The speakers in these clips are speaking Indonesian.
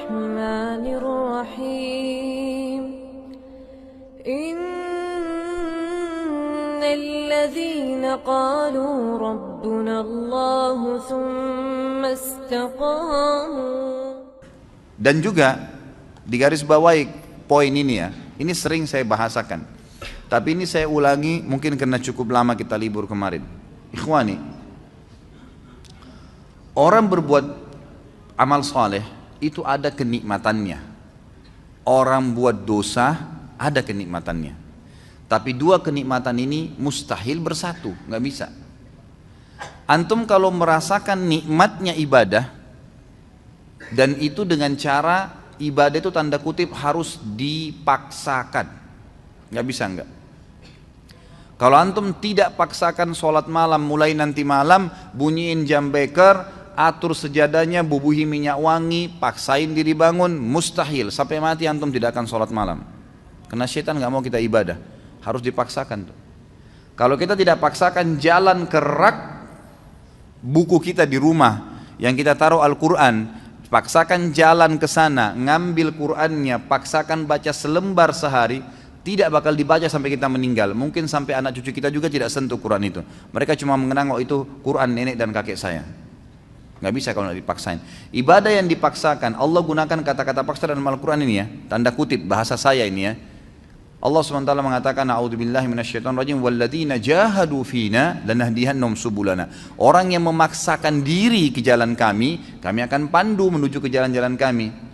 الرحمن الرحيم إن الذين قالوا ربنا الله ثم استقاموا. Dan juga di garis bawahi poin ini ya, ini sering saya bahasakan, tapi ini saya ulangi mungkin karena cukup lama kita libur kemarin. Ikhwani, orang berbuat amal soleh itu ada kenikmatannya. Orang buat dosa ada kenikmatannya. Tapi dua kenikmatan ini mustahil bersatu, nggak bisa. Antum kalau merasakan nikmatnya ibadah, dan itu dengan cara ibadah itu tanda kutip harus dipaksakan, nggak bisa nggak. Kalau antum tidak paksakan sholat malam, mulai nanti malam bunyiin jam beker, atur sejadahnya, bubuhi minyak wangi, paksain diri bangun, mustahil. Sampai mati antum tidak akan sholat malam, karena syaitan nggak mau kita ibadah, harus dipaksakan tuh. Kalau kita tidak paksakan jalan ke rak buku kita di rumah yang kita taruh Al-Quran, paksakan jalan ke sana, ngambil Qur'annya, paksakan baca selembar sehari, tidak bakal dibaca sampai kita meninggal. Mungkin sampai anak cucu kita juga tidak sentuh Qur'an itu. Mereka cuma mengenang, oh itu Qur'an nenek dan kakek saya. Nggak bisa kalau dipaksain. Ibadah yang dipaksakan, Allah gunakan kata-kata paksa dalam Al-Quran ini ya, tanda kutip bahasa saya ini ya. Allah SWT mengatakan, a'udzubillahi minasyaitonirrajim, walladzina jahadu fina lanahdihannahum subulana. Orang yang memaksakan diri ke jalan kami akan pandu menuju ke jalan-jalan kami.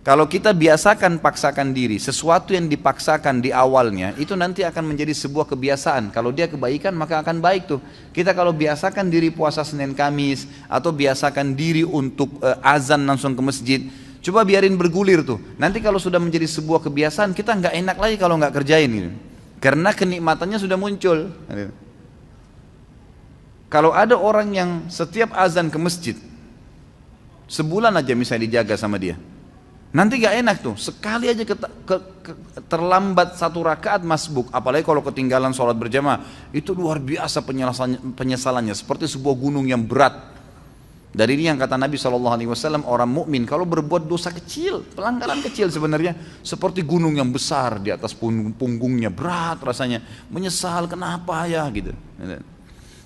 Kalau kita biasakan paksakan diri, sesuatu yang dipaksakan di awalnya itu nanti akan menjadi sebuah kebiasaan. Kalau dia kebaikan maka akan baik tuh. Kita kalau biasakan diri puasa Senin Kamis atau biasakan diri untuk azan langsung ke masjid, coba biarin bergulir tuh. Nanti kalau sudah menjadi sebuah kebiasaan, kita nggak enak lagi kalau nggak kerjain gitu. Karena kenikmatannya sudah muncul. Kalau ada orang yang setiap azan ke masjid, sebulan aja misalnya dijaga sama dia, nanti gak enak tuh, sekali aja terlambat satu rakaat masbuk, apalagi kalau ketinggalan sholat berjamaah, itu luar biasa penyesalannya, seperti sebuah gunung yang berat. Dari ini yang kata Nabi SAW, orang mukmin kalau berbuat dosa kecil, pelanggaran kecil sebenarnya, seperti gunung yang besar di atas punggungnya, berat rasanya, menyesal kenapa ya gitu.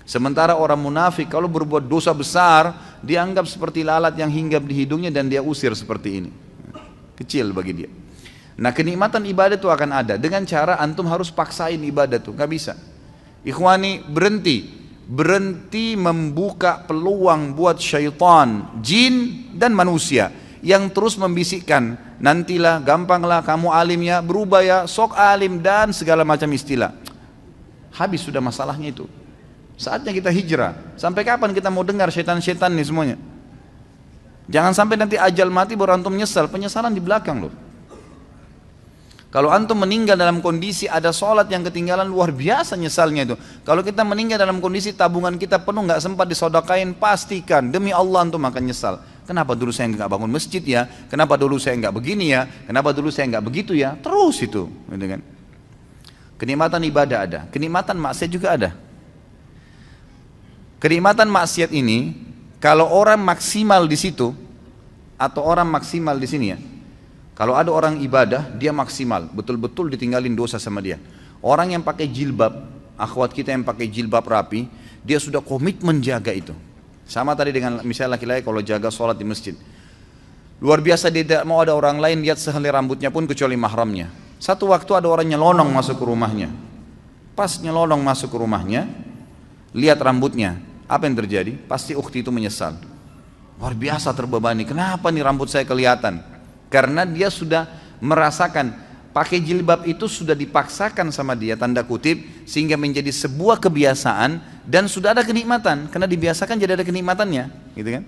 Sementara orang munafik kalau berbuat dosa besar, dianggap seperti lalat yang hinggap di hidungnya dan dia usir seperti ini. Kecil bagi dia. Nah kenikmatan ibadah itu akan ada dengan cara antum harus paksain ibadah tuh, nggak bisa. Ikhwani, berhenti membuka peluang buat syaitan, jin dan manusia yang terus membisikkan, nantilah, gampanglah kamu alim ya, berubah ya, sok alim dan segala macam istilah. Habis sudah masalahnya itu. Saatnya kita hijrah. Sampai kapan kita mau dengar syaitan-syaitan nih semuanya? Jangan sampai nanti ajal mati baru antum nyesal, penyesalan di belakang loh. Kalau antum meninggal dalam kondisi ada sholat yang ketinggalan, luar biasa nyesalnya itu. Kalau kita meninggal dalam kondisi tabungan kita penuh nggak sempat disodakain, pastikan demi Allah antum akan nyesal. Kenapa dulu saya nggak bangun masjid ya? Kenapa dulu saya nggak begini ya? Kenapa dulu saya nggak begitu ya? Terus itu, gitu kan? Kenikmatan ibadah ada, kenikmatan maksiat juga ada. Kenikmatan maksiat ini, kalau orang maksimal di situ atau orang maksimal di sini ya, kalau ada orang ibadah dia maksimal, betul-betul ditinggalin dosa sama dia. Orang yang pakai jilbab, akhwat kita yang pakai jilbab rapi, dia sudah komitmen jaga itu. Sama tadi dengan misalnya laki-laki kalau jaga sholat di masjid, luar biasa dia tidak mau ada orang lain lihat sehelai rambutnya pun kecuali mahramnya. Satu waktu ada orang nyelonong masuk ke rumahnya, pas nyelonong masuk ke rumahnya, lihat rambutnya. Apa yang terjadi? Pasti ukhti itu menyesal. Luar biasa terbebani. Kenapa nih rambut saya kelihatan? Karena dia sudah merasakan pakai jilbab itu sudah dipaksakan sama dia, tanda kutip, sehingga menjadi sebuah kebiasaan dan sudah ada kenikmatan. Karena dibiasakan jadi ada kenikmatannya, gitu kan?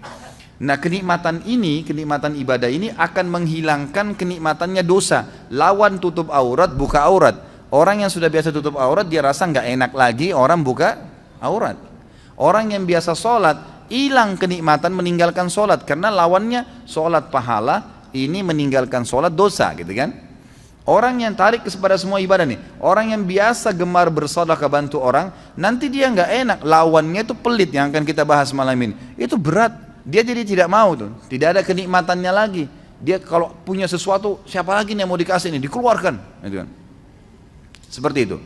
Nah kenikmatan ini, kenikmatan ibadah ini akan menghilangkan kenikmatannya dosa. Lawan tutup aurat, buka aurat. Orang yang sudah biasa tutup aurat dia rasa nggak enak lagi orang buka aurat. Orang yang biasa sholat, hilang kenikmatan meninggalkan sholat. Karena lawannya sholat pahala, ini meninggalkan sholat dosa gitu kan. Orang yang tarik kepada semua ibadah nih, orang yang biasa gemar bersedekah bantu orang, nanti dia nggak enak, lawannya itu pelit yang akan kita bahas malam ini. Itu berat, dia jadi tidak mau tuh, tidak ada kenikmatannya lagi. Dia kalau punya sesuatu, siapa lagi nih yang mau dikasih nih, dikeluarkan. Gitu kan. Seperti itu.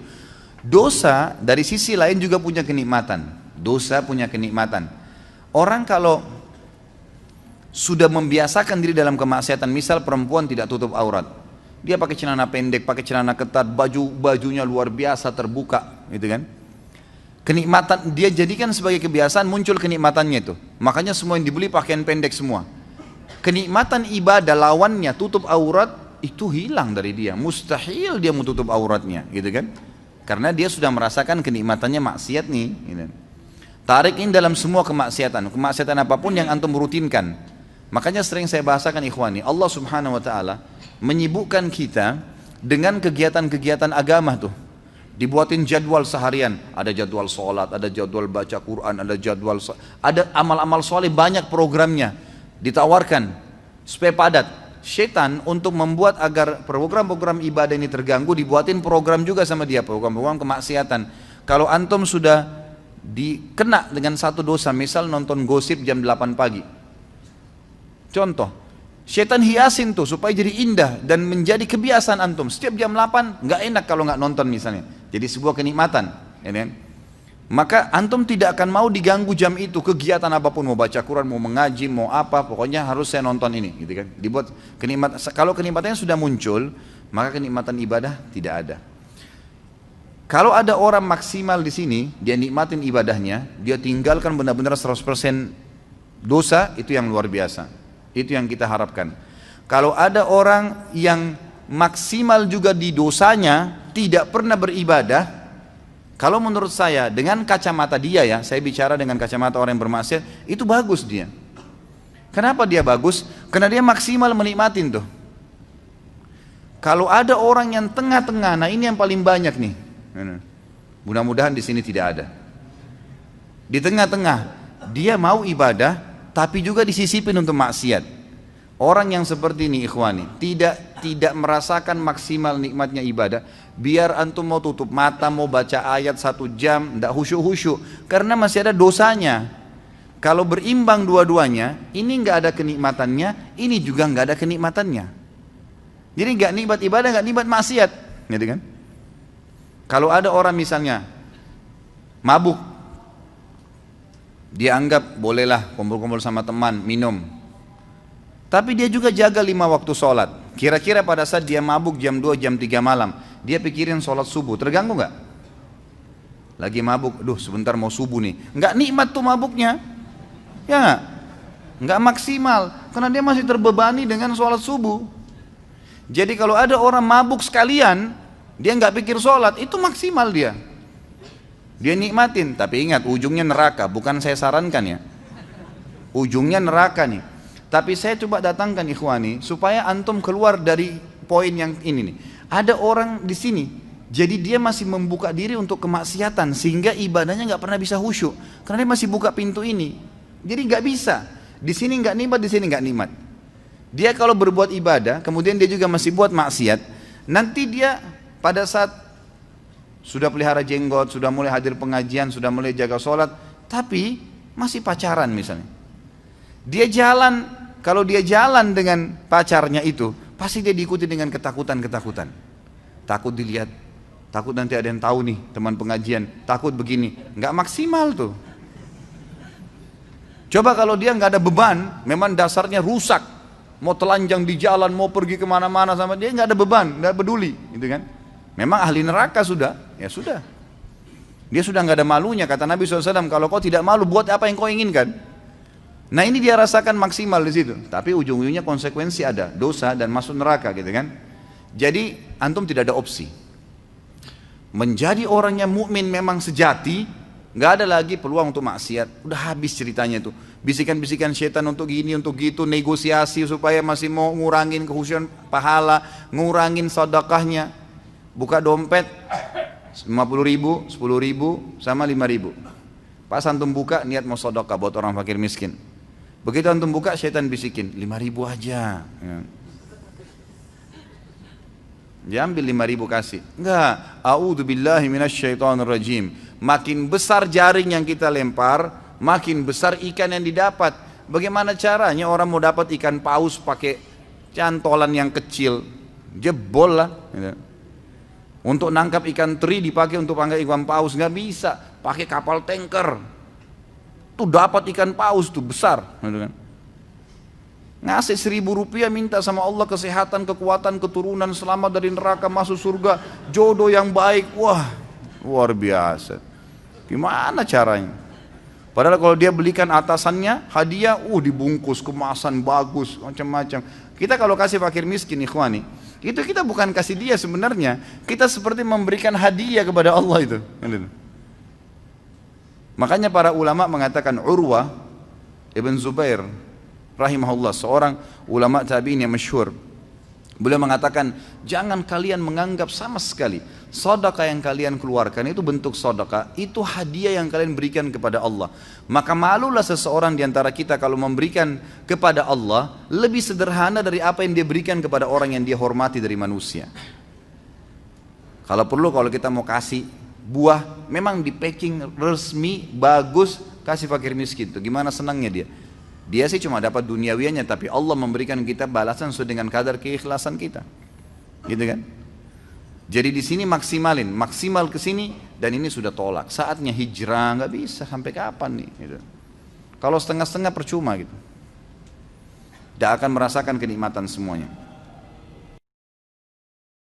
Dosa dari sisi lain juga punya kenikmatan. Dosa punya kenikmatan. Orang kalau sudah membiasakan diri dalam kemaksiatan, misal perempuan tidak tutup aurat, dia pakai celana pendek, pakai celana ketat, bajunya luar biasa terbuka, gitu kan. Kenikmatan dia jadikan sebagai kebiasaan, muncul kenikmatannya itu. Makanya semua yang dibeli pakaian pendek semua. Kenikmatan ibadah lawannya tutup aurat itu hilang dari dia. Mustahil dia mau tutup auratnya, gitu kan? Karena dia sudah merasakan kenikmatannya maksiat nih. Gitu. Tarik ini dalam semua kemaksiatan apapun yang antum rutinkan. Makanya sering saya bahasakan ikhwani, Allah Subhanahu Wa Taala menyibukkan kita dengan kegiatan-kegiatan agama tuh. Dibuatin jadwal seharian, ada jadwal sholat, ada jadwal baca Quran, ada amal-amal soleh, banyak programnya ditawarkan supaya padat. Syaitan untuk membuat agar program-program ibadah ini terganggu, dibuatin program juga sama dia, program-program kemaksiatan. Kalau antum sudah dikena dengan satu dosa, misal nonton gosip jam 8 pagi, contoh, syaitan hiasin tuh supaya jadi indah dan menjadi kebiasaan antum. Setiap jam 8 nggak enak kalau nggak nonton misalnya. Jadi sebuah kenikmatan, ya kan? Maka antum tidak akan mau diganggu jam itu, kegiatan apapun, mau baca Quran, mau mengaji, mau apa, pokoknya harus saya nonton ini, gitu kan? Dibuat kenikmatan. Kalau kenikmatannya sudah muncul, maka kenikmatan ibadah tidak ada. Kalau ada orang maksimal di sini, dia nikmatin ibadahnya, dia tinggalkan benar-benar 100% dosa, itu yang luar biasa. Itu yang kita harapkan. Kalau ada orang yang maksimal juga di dosanya, tidak pernah beribadah, kalau menurut saya dengan kacamata dia ya, saya bicara dengan kacamata orang yang bermaksiat, itu bagus dia. Kenapa dia bagus? Karena dia maksimal menikmatin tuh. Kalau ada orang yang tengah-tengah, nah ini yang paling banyak nih. Mudah-mudahan di sini tidak ada. Di tengah-tengah, dia mau ibadah, tapi juga disisipin untuk maksiat. Orang yang seperti ini ikhwani, tidak merasakan maksimal nikmatnya ibadah. Biar antum mau tutup mata, mau baca ayat 1 jam, tidak khusyuk-khusyuk, karena masih ada dosanya. Kalau berimbang dua-duanya, ini nggak ada kenikmatannya, ini juga nggak ada kenikmatannya. Jadi nggak nikmat ibadah, nggak nikmat maksiat, gitu kan? Kalau ada orang misalnya mabuk, dia anggap bolehlah kumpul-kumpul sama teman, minum. Tapi dia juga jaga 5 waktu sholat. Kira-kira pada saat dia mabuk jam 2, jam 3 malam, dia pikirin sholat subuh, terganggu nggak? Lagi mabuk, sebentar mau subuh nih. Nggak nikmat tuh mabuknya. Ya nggak maksimal, karena dia masih terbebani dengan sholat subuh. Jadi kalau ada orang mabuk sekalian, dia nggak pikir sholat, itu maksimal dia. Dia nikmatin, tapi ingat ujungnya neraka, bukan saya sarankan ya. Ujungnya neraka nih. Tapi saya coba datangkan ikhwani supaya antum keluar dari poin yang ini nih. Ada orang di sini, jadi dia masih membuka diri untuk kemaksiatan sehingga ibadahnya nggak pernah bisa khusyuk karena dia masih buka pintu ini. Jadi nggak bisa. Di sini nggak nikmat, di sini nggak nikmat. Dia kalau berbuat ibadah, kemudian dia juga masih buat maksiat. Nanti dia pada saat sudah pelihara jenggot, sudah mulai hadir pengajian, sudah mulai jaga sholat, tapi masih pacaran misalnya. Dia jalan. Kalau dia jalan dengan pacarnya itu, pasti dia diikuti dengan ketakutan-ketakutan. Takut dilihat, takut nanti ada yang tahu nih teman pengajian, takut begini, nggak maksimal tuh. Coba kalau dia nggak ada beban, memang dasarnya rusak, mau telanjang di jalan, mau pergi kemana-mana sama dia nggak ada beban, nggak peduli, gitu kan? Memang ahli neraka sudah, ya sudah. Dia sudah nggak ada malunya, kata Nabi SAW, kalau kau tidak malu, buat apa yang kau inginkan? Nah ini dia rasakan maksimal di situ, tapi ujung-ujungnya konsekuensi ada, dosa dan masuk neraka gitu kan. Jadi antum tidak ada opsi. Menjadi orang yang mukmin memang sejati, nggak ada lagi peluang untuk maksiat. Udah habis ceritanya itu. Bisikan-bisikan syaitan untuk gini, untuk gitu, negosiasi supaya masih mau ngurangin kehusuan pahala, ngurangin sedekahnya. Buka dompet 50.000, 10.000, sama 5.000. Pas antum buka niat mau sedekah buat orang fakir miskin. Begitu antum buka, syaitan bisikin 5.000 aja. Dia ambil 5.000 kasih. Enggak, a'udzubillahi minasyaitonirrajim. Makin besar jaring yang kita lempar, makin besar ikan yang didapat. Bagaimana caranya orang mau dapat ikan paus pakai cantolan yang kecil, jebol lah. Gitu. Untuk nangkap ikan teri dipakai untuk panggil ikan paus, nggak bisa. Pakai kapal tanker, tuh dapat ikan paus tuh besar. Gitu kan. Ngasih 1.000 rupiah minta sama Allah kesehatan, kekuatan, keturunan, selamat dari neraka, masuk surga, jodoh yang baik. Wah, luar biasa. Gimana caranya? Padahal kalau dia belikan atasannya hadiah, dibungkus kemasan bagus, macam-macam. Kita kalau kasih fakir miskin, ikhwani, itu kita bukan kasih dia sebenarnya, kita seperti memberikan hadiah kepada Allah itu. Makanya para ulama mengatakan, Urwah Ibn Zubair rahimahullah, seorang ulama tabi'in yang masyhur, beliau mengatakan, jangan kalian menganggap sama sekali sedekah yang kalian keluarkan itu bentuk sedekah, itu hadiah yang kalian berikan kepada Allah. Maka malulah seseorang diantara kita kalau memberikan kepada Allah lebih sederhana dari apa yang dia berikan kepada orang yang dia hormati dari manusia. Kalau perlu, kalau kita mau kasih buah, memang di packing resmi, bagus, kasih fakir miskin. Itu gimana senangnya dia. Dia sih cuma dapat duniawianya, tapi Allah memberikan kita balasan sesuai dengan kadar keikhlasan kita. Gitu kan? Jadi di sini maksimal ke sini, dan ini sudah tolak. Saatnya hijrah, nggak bisa sampai kapan nih? Gitu. Kalau setengah-setengah percuma gitu. Tidak akan merasakan kenikmatan semuanya.